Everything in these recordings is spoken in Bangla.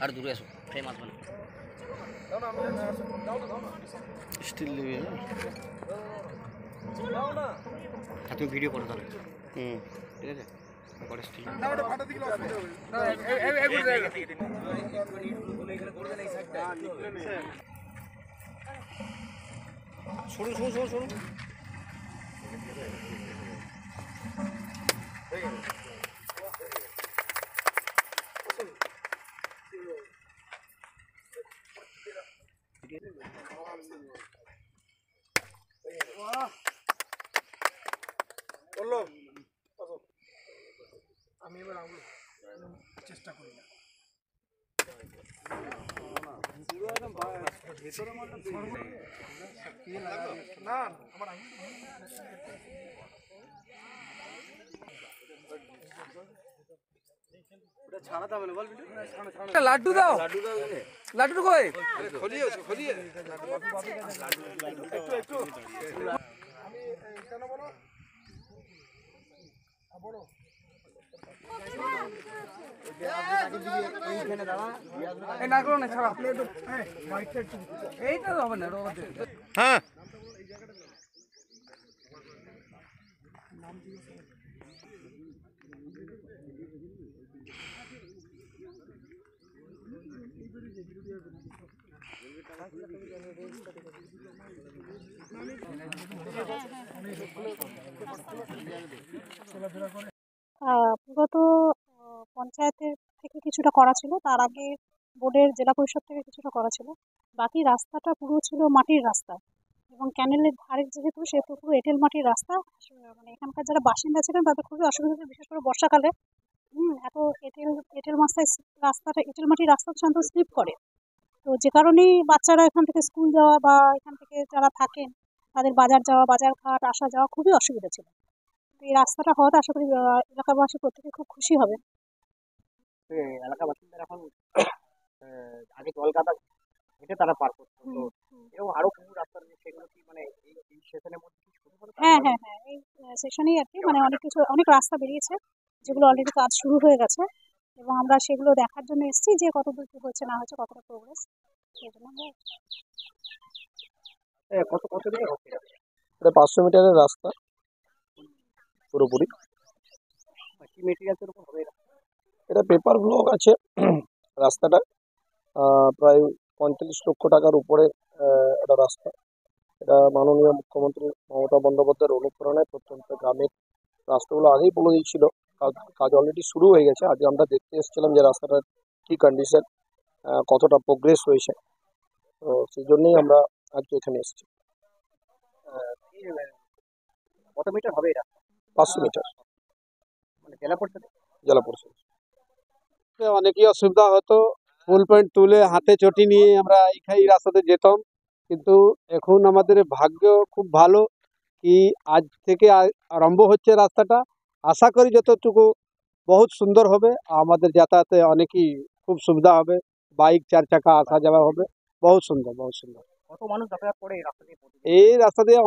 আর দূরে এসো ফ্রেম আসবে না স্টিল নেবে না তুমি ভিডিও করো তাহলে ঠিক আছে পরে স্টিল না ওটা ফাটা দিলে অসুবিধা হবে না এই জায়গা শুরু শুরু শুরু শুরু আমি এবার আঙুল চেষ্টা করি না লাড্ডু দাও লাড্ডু কই খলিয়ে খলিয়ে একটু একটু আমি কেন বলো বলো না করো না ছাড়া এইটা হবে না হ্যাঁ বিগত পঞ্চায়েতের থেকে কিছুটা করা ছিল, তার আগে বোর্ডের জেলা পরিষদ থেকে কিছুটা করা ছিল। বাকি রাস্তাটা পুরো ছিল মাটির রাস্তা এবং ক্যানেলের ধারে যেহেতু সেহেতু পুরো এঁটেল মাটির রাস্তা। মানে এখানকার যারা বাসিন্দা ছিলেন তাদের খুবই অসুবিধা হতো, বিশেষ করে বর্ষাকালে। এত এঁটেল মাথায় রাস্তাটা এঁটেল মাটির রাস্তা সাধারণত স্লিপ করে, তো যে কারণেই বাচ্চারা এখান থেকে স্কুল যাওয়া বা এখান থেকে যারা থাকেন তাদের বাজার যাওয়া, বাজার ঘাট আসা যাওয়া খুবই অসুবিধা ছিল। এই রাস্তাটা হওয়াতে আশা করি এলাকাবাসী প্রত্যেকে খুব খুশি হবে। এলাকা বাসিন্দারা এখন আগে কলকাতা হেঁটে তারা পার করতো, তো এরকম আরো কিছু রাস্তা রয়েছে, সেগুলো কি মানে এই সেশনের মধ্যে কি শুরু হবে? হ্যাঁ হ্যাঁ হ্যাঁ, এই সেশনেই আর কি, মানে অনেক রাস্তা বেরিয়েছে যেগুলো অলরেডি কাজ শুরু হয়ে গেছে এবং আমরা সেগুলো দেখার জন্য এসেছি যে কতদূর কি হচ্ছে না হচ্ছে, কতটা প্রোগ্রেস। সেই জন্য কত কত দিকে হচ্ছে? এটা 500 মিটারের রাস্তা পুরোপুরি। কি মেটেরিয়ালসের উপর হবে? এটা পেপার ব্লক আছে রাস্তাটা, প্রায় 45 লক্ষ টাকার উপরে একটা রাস্তা। এটা মাননীয় মুখ্যমন্ত্রী মমতা বন্দ্যোপাধ্যায়ের অনুপ্রেরণায় প্রত্যন্ত গ্রামের রাস্তাগুলো আগেই বলে দিয়েছিল, কাজ অলরেডি শুরু হয়ে গেছে। আজকে আমরা দেখতে এসেছিলাম যে রাস্তাটার কি কন্ডিশন, কতটা প্রোগ্রেস হয়েছে, তো সেই জন্যই আমরা আজকে এখানে এসেছি। কত মিটার হবে এটা? 500 মিটার মানে জেলা পরিষদ? জেলা পরিষদ। অনেকই অসুবিধা হতো, ফুল প্যান্ট তুলে হাতে চটি নিয়ে আমরা এই রাস্তাতে যেতাম, কিন্তু এখন আমাদের ভাগ্য খুব ভালো কি আজ থেকে আরম্ভ হচ্ছে রাস্তাটা। আশা করি যতটুকু বহুত সুন্দর হবে, আমাদের যাতায়াতে অনেকই খুব সুবিধা হবে, বাইক 4 চাকা আসা যাওয়া হবে, বহুত সুন্দর বহুত সুন্দর। কত মানুষ যাতায়াত করে এই রাস্তা দিয়ে? এই রাস্তা দিয়ে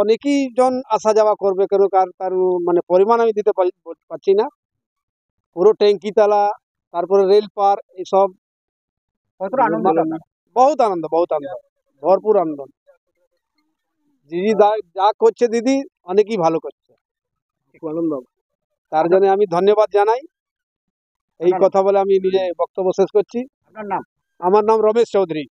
অনেকই জন আসা যাওয়া করবে, কেন তার মানে পরিমাণ আমি দিতে পারছি না। পুরো ট্যাঙ্কি তালা, তারপরে রেল পার, এইসব বহুত আনন্দ ভরপুর আনন্দ। দিদি যা করছে দিদি অনেকই ভালো করছে, আনন্দ, তার জন্য আমি ধন্যবাদ জানাই। এই কথা বলে আমি নিজে বক্তব্য শেষ করছি। আপনার নাম? আমার নাম রমেশ চৌধুরী।